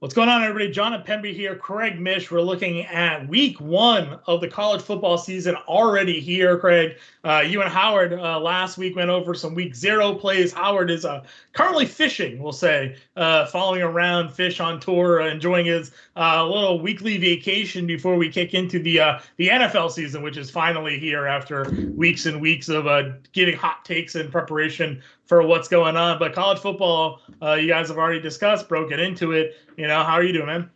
What's going on, everybody? John and Pemby here. Craig Mish. We're looking at week one of the college football season already here, Craig. You and Howard last week went over some week zero plays. Howard is currently fishing, we'll say, following around fish on tour, enjoying his little weekly vacation before we kick into the NFL season, which is finally here after weeks and weeks of giving hot takes in preparation for what's going on. But college football, you guys have already discussed, broken into it. How are you doing, man?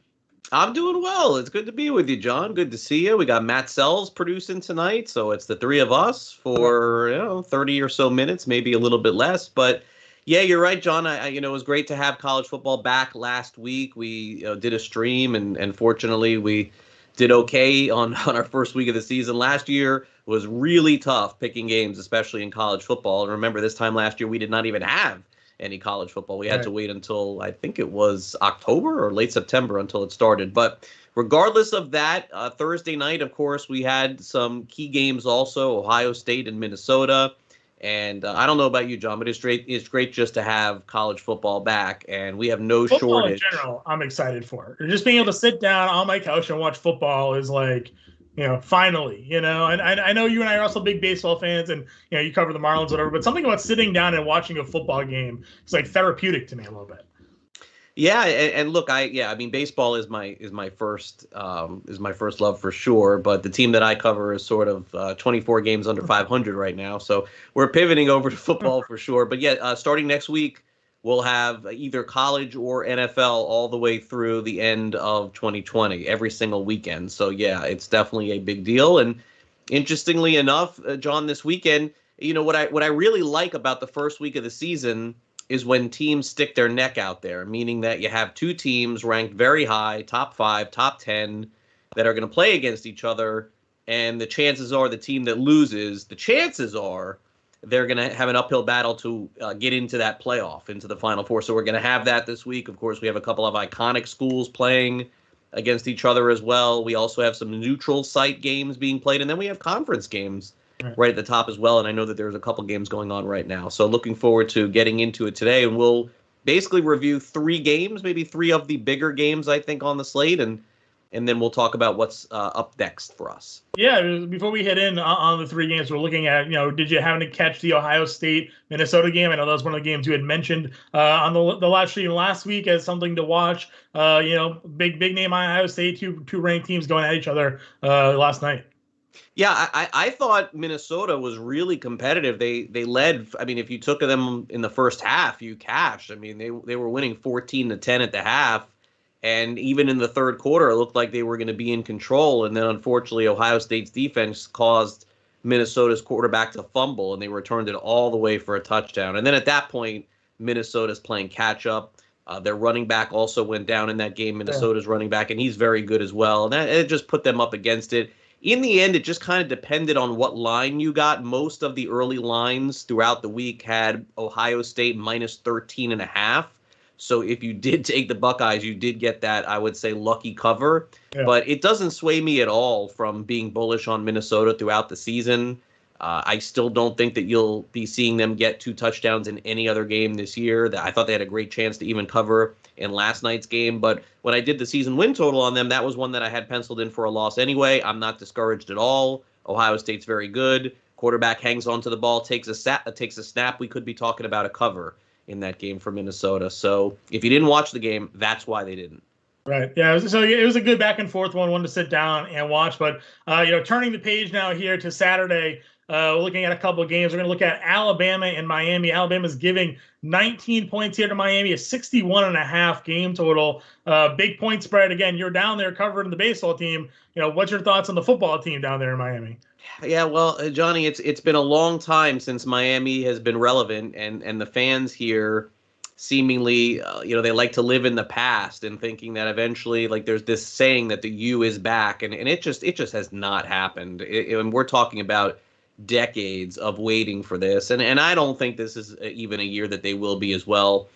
I'm doing well. It's good to be with you, John. Good to see you. We got Matt Sells producing tonight, so it's the three of us for 30 or so minutes, maybe a little bit less. But yeah, you're right, John. It was great to have college football back last week. We did a stream, and fortunately, we did okay on our first week of the season. Last year was really tough picking games, especially in college football. And remember, this time last year, we did not even have any college football. We had to wait until, I think it was October or late September until it started. But regardless of that, Thursday night, of course, we had some key games also, Ohio State and Minnesota. And I don't know about you, John, but it's great just to have college football back. And we have no football shortage. In general, I'm excited for. Just being able to sit down on my couch and watch football is like, finally, and I know you and I are also big baseball fans, and you cover the Marlins, whatever. But something about sitting down and watching a football game is like therapeutic to me a little bit. Yeah, and look, baseball is my first love for sure. But the team that I cover is sort of 24 games under 500 right now, so we're pivoting over to football for sure. But yeah, starting next week, we'll have either college or NFL all the way through the end of 2020, every single weekend. So yeah, it's definitely a big deal. And interestingly enough, John, this weekend, what I really like about the first week of the season is when teams stick their neck out there, meaning that you have two teams ranked very high, top 5, top 10, that are going to play against each other. And the chances are the team that loses, they're going to have an uphill battle to get into that playoff, into the Final Four. So we're going to have that this week. Of course, we have a couple of iconic schools playing against each other as well. We also have some neutral site games being played, and then we have conference games right at the top as well. And I know that there's a couple games going on right now. So looking forward to getting into it today. And we'll basically review 3 games, maybe 3 of the bigger games, I think, on the slate. And then we'll talk about what's up next for us. Yeah, before we head in on the 3 games we're looking at, did you happen to catch the Ohio State-Minnesota game? I know that was one of the games you had mentioned on the live stream last week as something to watch. Big name Ohio State, two ranked teams going at each other last night. Yeah, I thought Minnesota was really competitive. They led. I mean, if you took them in the first half, you cashed. I mean, they were winning 14-10 at the half. And even in the third quarter, it looked like they were going to be in control. And then, unfortunately, Ohio State's defense caused Minnesota's quarterback to fumble, and they returned it all the way for a touchdown. And then at that point, Minnesota's playing catch-up. Their running back also went down in that game, Minnesota's running back, and he's very good as well. And it just put them up against it. In the end, it just kind of depended on what line you got. Most of the early lines throughout the week had Ohio State minus 13.5. So if you did take the Buckeyes, you did get that, I would say, lucky cover. Yeah. But it doesn't sway me at all from being bullish on Minnesota throughout the season. I still don't think that you'll be seeing them get 2 touchdowns in any other game this year. I thought they had a great chance to even cover in last night's game. But when I did the season win total on them, that was one that I had penciled in for a loss anyway. I'm not discouraged at all. Ohio State's very good. Quarterback hangs onto the ball, takes a snap. We could be talking about a cover in that game for Minnesota. So if you didn't watch the game, that's why they didn't. Right. Yeah. It was a good back and forth one to sit down and watch. But, turning the page now here to Saturday, we're looking at a couple of games. We're going to look at Alabama and Miami. Alabama's giving 19 points here to Miami, a 61.5 game total. Big point spread. Again, you're down there covering the baseball team. What's your thoughts on the football team down there in Miami? Yeah, well, Johnny, it's been a long time since Miami has been relevant, and the fans here seemingly, they like to live in the past and thinking that eventually, like, there's this saying that the U is back, and it just has not happened. And we're talking about decades of waiting for this, and I don't think this is even a year that they will be as well.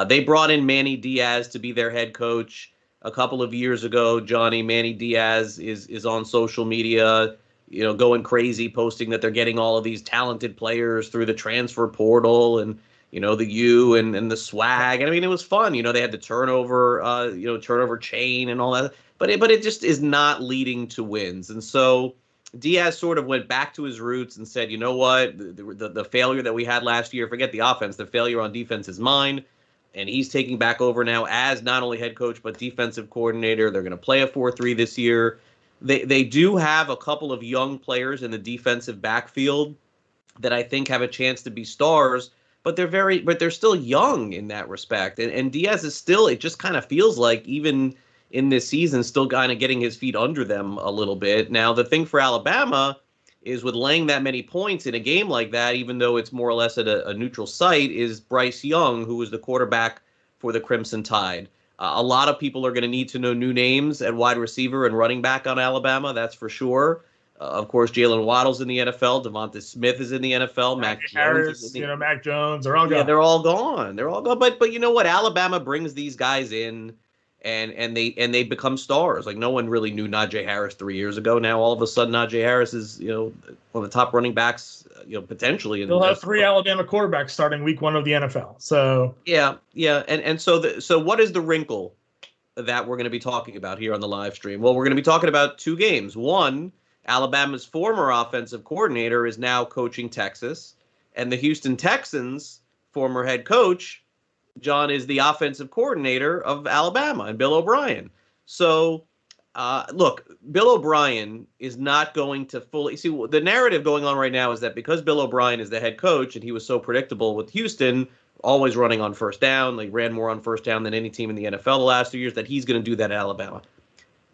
They brought in Manny Diaz to be their head coach a couple of years ago. Johnny, Manny Diaz is on social media, going crazy, posting that they're getting all of these talented players through the transfer portal, and the U and the swag. And I mean, it was fun. They had the turnover chain and all that. But it just is not leading to wins. And so Diaz sort of went back to his roots and said, you know what, the failure that we had last year, forget the offense, the failure on defense is mine. And he's taking back over now as not only head coach, but defensive coordinator. They're going to play a 4-3 this year. They do have a couple of young players in the defensive backfield that I think have a chance to be stars, but they're still young in that respect. And Diaz is still, it just kind of feels like even in this season, still kind of getting his feet under them a little bit. Now, the thing for Alabama is with laying that many points in a game like that, even though it's more or less at a neutral site, is Bryce Young, who was the quarterback for the Crimson Tide. A lot of people are going to need to know new names at wide receiver and running back on Alabama, that's for sure. Of course, Jalen Waddle's in the NFL. Devonta Smith is in the NFL. Mac Jones, Mac Jones, they're all gone. Yeah, they're all gone. They're all gone. But you know what? Alabama brings these guys in, and they become stars. Like no one really knew Najee Harris 3 years ago. Now all of a sudden, Najee Harris is one of the top running backs. Potentially. They'll have 3 Alabama quarterbacks starting week 1 of the NFL. So yeah, and so what is the wrinkle that we're going to be talking about here on the live stream? Well, we're going to be talking about 2 games. One, Alabama's former offensive coordinator is now coaching Texas, and the Houston Texans' former head coach, John, is the offensive coordinator of Alabama and Bill O'Brien. So, look, Bill O'Brien is not going to fully see the narrative going on right now is that because Bill O'Brien is the head coach and he was so predictable with Houston, always running on first down, like ran more on first down than any team in the NFL the last 2 years, that he's going to do that at Alabama.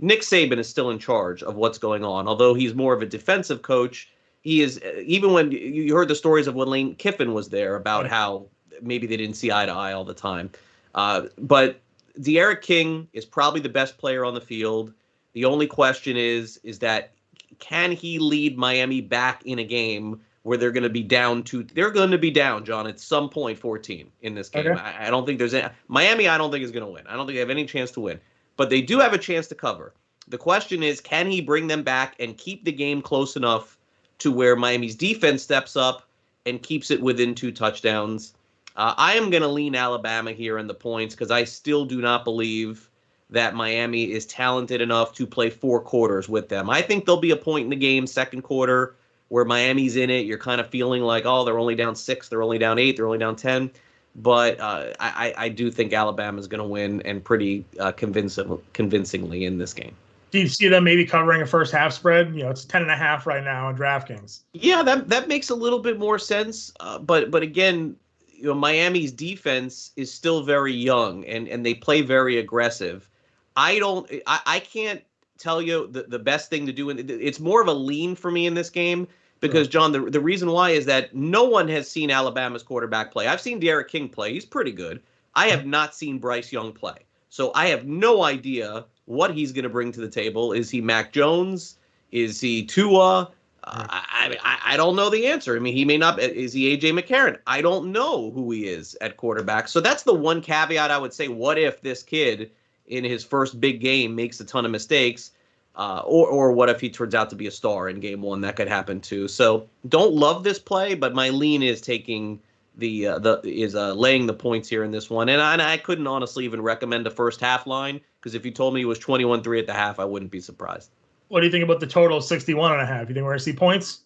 Nick Saban is still in charge of what's going on, although he's more of a defensive coach. He is, even when you heard the stories of when Lane Kiffin was there about how maybe they didn't see eye to eye all the time. But De'Aaron King is probably the best player on the field. The only question is that can he lead Miami back in a game where they're going to be down they're going to be down, John, at some point 14 in this game. Okay. I don't think there's any, Miami, I don't think is going to win. I don't think they have any chance to win. But they do have a chance to cover. The question is, can he bring them back and keep the game close enough to where Miami's defense steps up and keeps it within 2 touchdowns? I am going to lean Alabama here in the points because I still do not believe that Miami is talented enough to play 4 quarters with them. I think there'll be a point in the game, second quarter, where Miami's in it. You're kind of feeling like, oh, they're only down 6, they're only down 8, they're only down 10. But I do think Alabama's going to win, and pretty convincingly in this game. Do you see them maybe covering a first half spread? It's 10.5 right now on DraftKings. Yeah, that makes a little bit more sense. But again, Miami's defense is still very young, and they play very aggressive. I can't tell you the best thing to do. It's more of a lean for me in this game. Because, John, the reason why is that no one has seen Alabama's quarterback play. I've seen De'Aaron King play. He's pretty good. I have not seen Bryce Young play. So I have no idea what he's going to bring to the table. Is he Mac Jones? Is he Tua? I don't know the answer. I mean, he may not. Is he A.J. McCarron? I don't know who he is at quarterback. So that's the one caveat I would say. What if this kid in his first big game makes a ton of mistakes? Or what if he turns out to be a star in game 1? That could happen too. So don't love this play, but my lean is taking laying the points here in this one. And I couldn't honestly even recommend a first half line, because if you told me it was 21-3 at the half, I wouldn't be surprised. What do you think about the total 61.5? You think we're going to see points?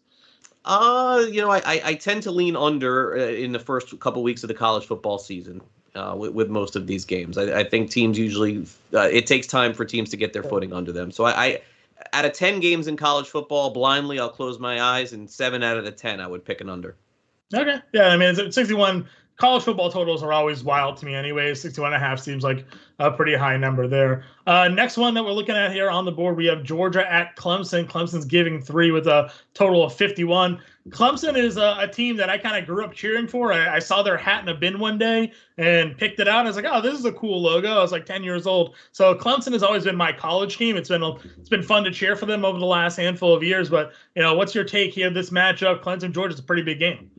I tend to lean under in the first couple weeks of the college football season. With most of these games, I think teams usually it takes time for teams to get their footing under them. So I out of 10 games in college football, blindly I'll close my eyes, and 7 out of the 10 I would pick an under. Okay, yeah, I mean, 61. College football totals are always wild to me anyway. 61.5 seems like a pretty high number there. Next one that we're looking at here on the board, we have Georgia at Clemson. Clemson's giving 3 with a total of 51. Clemson is a team that I kind of grew up cheering for. I saw their hat in a bin one day and picked it out. I was like, oh, this is a cool logo. I was like 10 years old. So Clemson has always been my college team. It's been fun to cheer for them over the last handful of years. But, what's your take here? This matchup, Clemson-Georgia, is a pretty big game.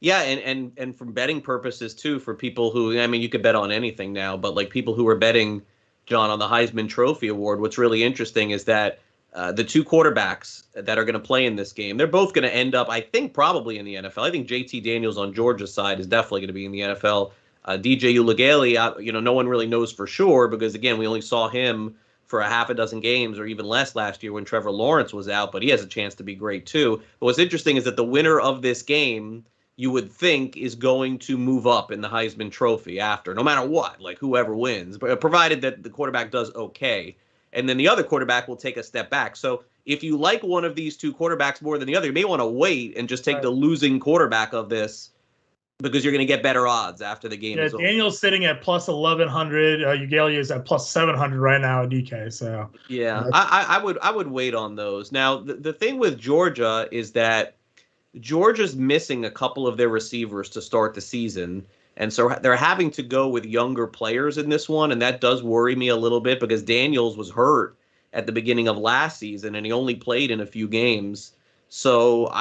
Yeah, and from betting purposes too, for people who, I mean, you could bet on anything now, but like people who are betting, John, on the Heisman Trophy Award, what's really interesting is that the two quarterbacks that are going to play in this game, they're both going to end up, I think, probably in the NFL. I think JT Daniels on Georgia's side is definitely going to be in the NFL. DJ Uiagalelei, no one really knows for sure because, again, we only saw him for a half a dozen games or even less last year when Trevor Lawrence was out, but he has a chance to be great too. But what's interesting is that the winner of this game, you would think, is going to move up in the Heisman Trophy after, no matter what, like whoever wins, but provided that the quarterback does okay. And then the other quarterback will take a step back. So if you like one of these two quarterbacks more than the other, you may want to wait and just take the losing quarterback of this because you're going to get better odds after the game is over. Daniel's sitting at plus 1,100. Uiagalelei is at plus 700 right now at DK. So yeah, I would wait on those. Now, the thing with Georgia is that Georgia's missing a couple of their receivers to start the season. And so they're having to go with younger players in this one, and that does worry me a little bit because Daniels was hurt at the beginning of last season, and he only played in a few games. So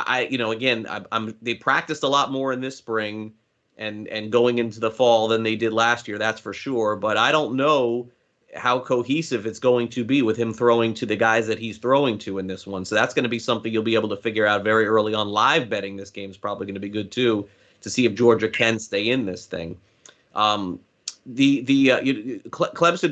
they practiced a lot more in this spring and going into the fall than they did last year, that's for sure. But I don't know how cohesive it's going to be with him throwing to the guys that he's throwing to in this one. So that's going to be something you'll be able to figure out very early on. Live betting this game is probably going to be good too, to see if Georgia can stay in this thing. Clemson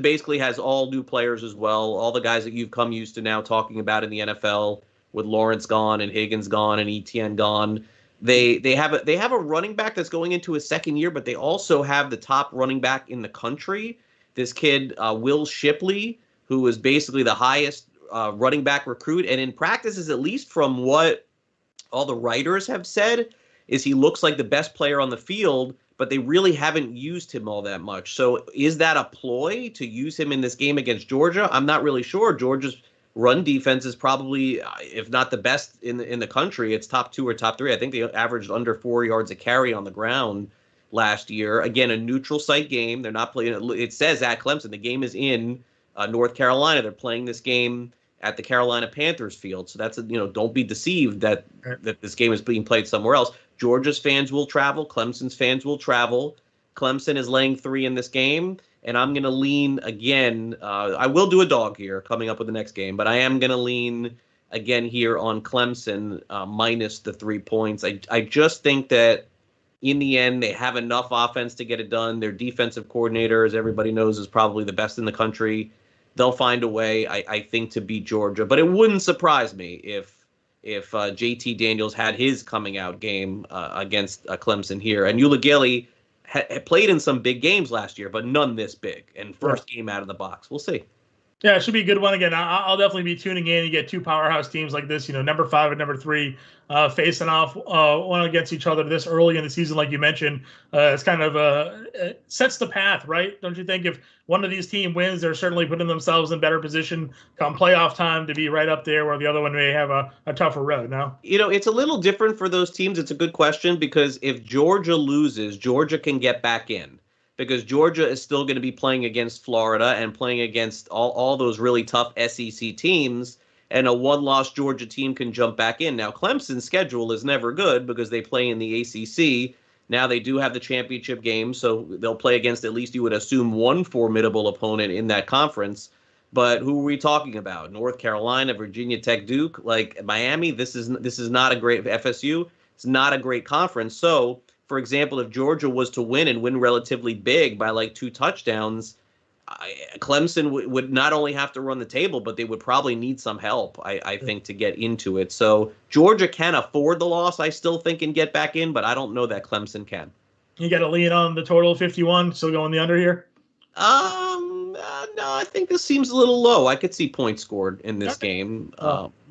basically has all new players as well, all the guys that you've come used to now talking about in the NFL, with Lawrence gone and Higgins gone and Etienne gone. They have a running back that's going into his second year, but they also have the top running back in the country. This kid, Will Shipley, who is basically the highest running back recruit, and in practices, at least from what all the writers have said, is he looks like the best player on the field, but they really haven't used him all that much. So is that a ploy to use him in this game against Georgia? I'm not really sure. Georgia's run defense is probably, if not the best in the country, it's top 2 or top 3. I think they averaged under 4 yards a carry on the ground last year. Again, a neutral site game. They're not playing. It says at Clemson. The game is in North Carolina. They're playing this game at the Carolina Panthers field. So that's don't be deceived that this game is being played somewhere else. Georgia's fans will travel. Clemson's fans will travel. Clemson is laying 3 in this game, and I'm going to lean again. I will do a dog here coming up with the next game, but I am going to lean again here on Clemson minus the 3 points. I just think that in the end, they have enough offense to get it done. Their defensive coordinator, as everybody knows, is probably the best in the country. They'll find a way, I think, to beat Georgia. But it wouldn't surprise me if JT Daniels had his coming out game against Clemson here. And Uiagalelei had played in some big games last year, but none this big. And first game out of the box. We'll see. Yeah, it should be a good one again. I'll definitely be tuning in. You get two powerhouse teams like this, number 5 and number 3 facing off one against each other this early in the season, like you mentioned. It's kind of sets the path, right? Don't you think? If one of these teams wins, they're certainly putting themselves in better position come playoff time to be right up there, where the other one may have a tougher road. No, it's a little different for those teams. It's a good question because if Georgia loses, Georgia can get back in. Because Georgia is still going to be playing against Florida and playing against all those really tough SEC teams, and a one-loss Georgia team can jump back in. Now, Clemson's schedule is never good because they play in the ACC. Now they do have the championship game, so they'll play against, at least you would assume, one formidable opponent in that conference. But who are we talking about? North Carolina, Virginia Tech, Duke, like Miami? This is not a great FSU. It's not a great conference. So, for example, if Georgia was to win and win relatively big by like 2 touchdowns, Clemson would not only have to run the table, but they would probably need some help, I think, to get into it. So Georgia can afford the loss, I still think, and get back in, but I don't know that Clemson can. You got to lean on the total 51, still going the under here? No, I think this seems a little low. I could see points scored in this game.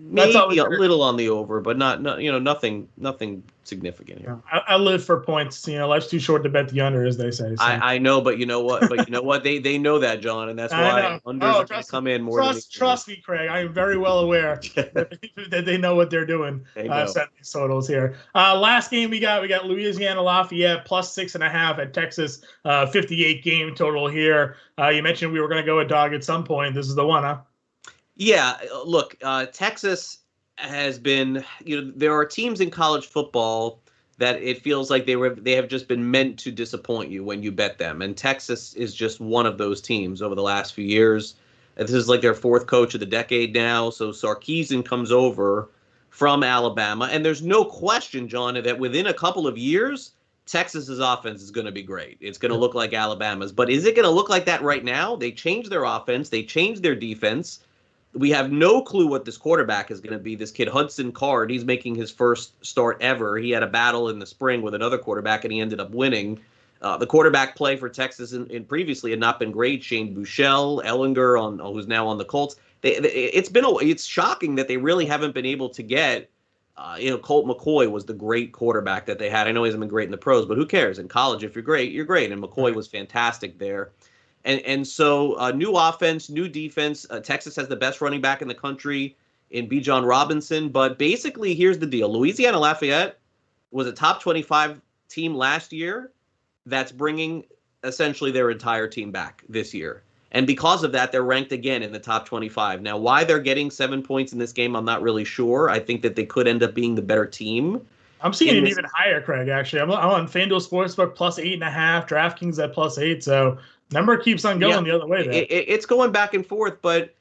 Maybe a little on the over, but not nothing significant here. I live for points. Life's too short to bet the under, as they say. So. I know, but you know what? They know that, John, and that's why unders are going to come in more. Trust me, Craig. I am very well aware that they know what they're doing. Setting these totals here. Last game we got Louisiana Lafeyette plus 6.5 at Texas. 58 game total here. You mentioned we were going to go a dog at some point. This is the one, huh? Yeah, look, Texas has been, there are teams in college football that it feels like they have just been meant to disappoint you when you bet them. And Texas is just one of those teams over the last few years. This is like their fourth coach of the decade now. So Sarkisian comes over from Alabama. And there's no question, John, that within a couple of years, Texas's offense is going to be great. It's going to look like Alabama's. But is it going to look like that right now? They changed their offense. They changed their defense. We have no clue what this quarterback is going to be. This kid, Hudson Card, he's making his first start ever. He had a battle in the spring with another quarterback, and he ended up winning. The quarterback play for Texas in previously had not been great. Shane Buechele, Ellinger, who's now on the Colts. It's shocking that they really haven't been able to get. Colt McCoy was the great quarterback that they had. I know he hasn't been great in the pros, but who cares? In college, if you're great, you're great. And McCoy was fantastic there. And so new offense, new defense. Texas has the best running back in the country in Bijan Robinson. But basically, here's the deal. Louisiana Lafeyette was a top 25 team last year that's bringing essentially their entire team back this year. And because of that, they're ranked again in the top 25. Now, why they're getting 7 points in this game, I'm not really sure. I think that they could end up being the better team. I'm seeing it even higher, Craig, actually. I'm on FanDuel Sportsbook plus 8.5, DraftKings at plus 8. So number keeps on going the other way there. It's going back and forth, but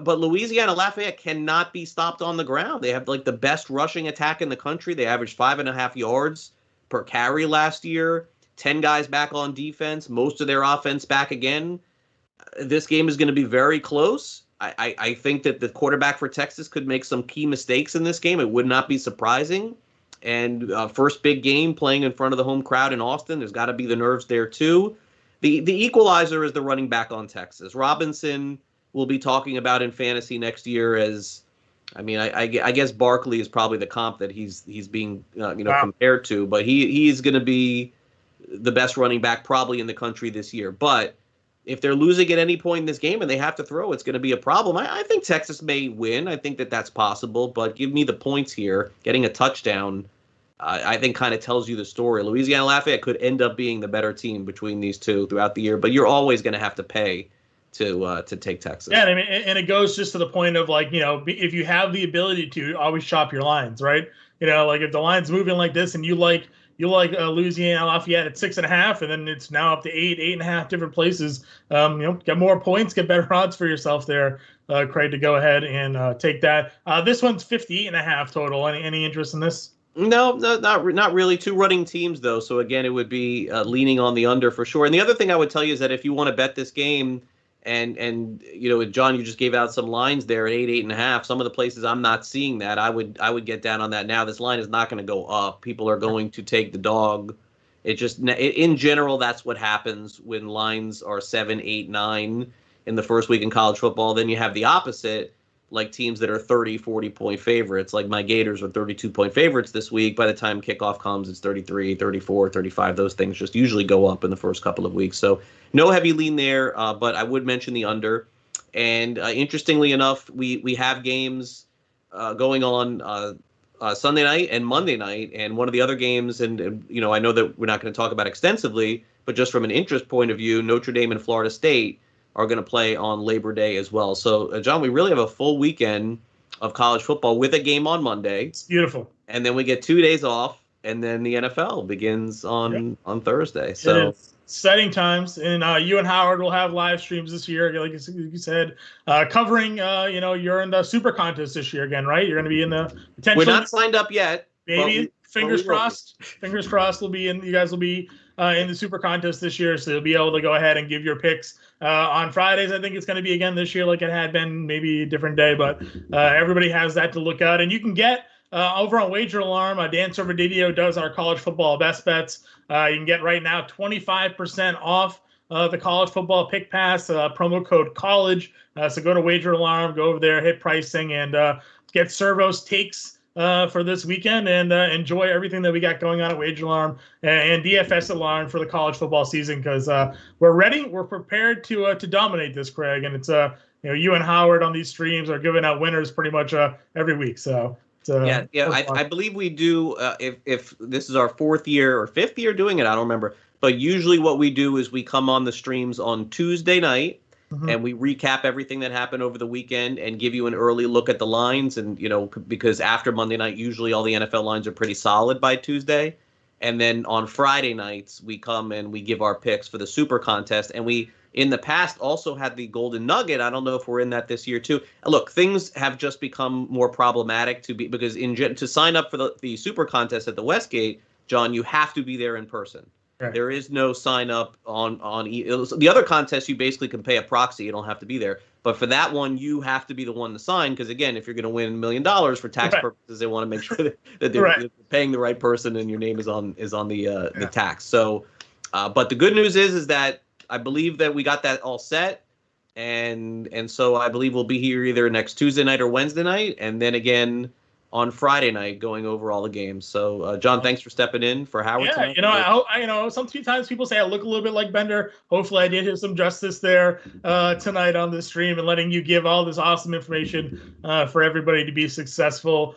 Louisiana Lafayette cannot be stopped on the ground. They have like the best rushing attack in the country. They averaged 5.5 yards per carry last year. 10 guys back on defense, most of their offense back again. This game is going to be very close. I think that the quarterback for Texas could make some key mistakes in this game. It would not be surprising. And first big game playing in front of the home crowd in Austin. There's got to be the nerves there too. The equalizer is the running back on Texas. Robinson will be talking about in fantasy next year as, I guess Barkley is probably the comp that he's being compared to, but he's going to be the best running back probably in the country this year. But if they're losing at any point in this game and they have to throw, it's going to be a problem. I think Texas may win. I think that that's possible, but give me the points here. Getting a touchdown, I think, kind of tells you the story. Louisiana Lafayette could end up being the better team between these two throughout the year, but you're always going to have to pay to take Texas. Yeah, and it goes just to the point of if you have the ability to always shop your lines, right? Like if the line's moving like this and you like Louisiana Lafayette at 6.5, and then it's now up to 8.5 different places. Get more points, get better odds for yourself there, Craig, to go ahead and take that. This one's 58.5 total. Any interest in this? No, not really. Two running teams though, so again, it would be leaning on the under for sure. And the other thing I would tell you is that if you want to bet this game, and John, you just gave out some lines there at 8.5. Some of the places I'm not seeing that. I would get down on that now. This line is not going to go up. People are going to take the dog. In general, that's what happens when lines are 7, 8, 9 in the first week in college football. Then you have the opposite, like teams that are 30, 40-point favorites. Like my Gators are 32-point favorites this week. By the time kickoff comes, it's 33, 34, 35. Those things just usually go up in the first couple of weeks. So no heavy lean there, but I would mention the under. And interestingly enough, we have games going on Sunday night and Monday night. And one of the other games, and I know that we're not going to talk about extensively, but just from an interest point of view, Notre Dame and Florida State are going to play on Labor Day as well. So, John, we really have a full weekend of college football with a game on Monday. It's beautiful. And then we get 2 days off, and then the NFL begins on Thursday. So exciting times. And you and Howard will have live streams this year, like you said, covering, you're in the Super Contest this year again, right? You're going to be in the potentially. We're not signed up yet. Maybe. Fingers crossed. Fingers crossed. You guys will be in the Super Contest this year, so you'll be able to go ahead and give your picks on Fridays. I think it's going to be again this year, like it had been, maybe a different day, but everybody has that to look at. And you can get over on Wager Alarm. Dan Servadidio does our college football best bets. You can get right now 25% off the college football pick pass, promo code college. So go to Wager Alarm, go over there, hit pricing, and get Servo's takes for this weekend, and enjoy everything that we got going on at Wager Alarm and DFS Alarm for the college football season, because we're ready. We're prepared to dominate this, Craig. And it's you and Howard on these streams are giving out winners pretty much every week. So I believe we do. If this is our 4th year or 5th year doing it, I don't remember. But usually what we do is we come on the streams on Tuesday night. Mm-hmm. And we recap everything that happened over the weekend and give you an early look at the lines. And, because after Monday night, usually all the NFL lines are pretty solid by Tuesday. And then on Friday nights, we come and we give our picks for the Super Contest. And we in the past also had the Golden Nugget. I don't know if we're in that this year too. Look, things have just become more problematic because to sign up for the Super Contest at the Westgate, John, you have to be there in person. Right. There is no sign up on the other contests. You basically can pay a proxy. You don't have to be there. But for that one, you have to be the one to sign because, again, if you're going to win $1 million for tax purposes, they want to make sure that they're paying the right person and your name is on the tax. So, but the good news is that I believe that we got that all set, and so I believe we'll be here either next Tuesday night or Wednesday night, and then again on Friday night going over all the games. So, John, thanks for stepping in for Howard tonight. Sometimes people say I look a little bit like Bender. Hopefully I did him some justice there tonight on the stream and letting you give all this awesome information for everybody to be successful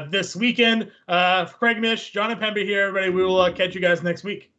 this weekend. For Craig Mish, John and Pembe here, everybody. We will catch you guys next week.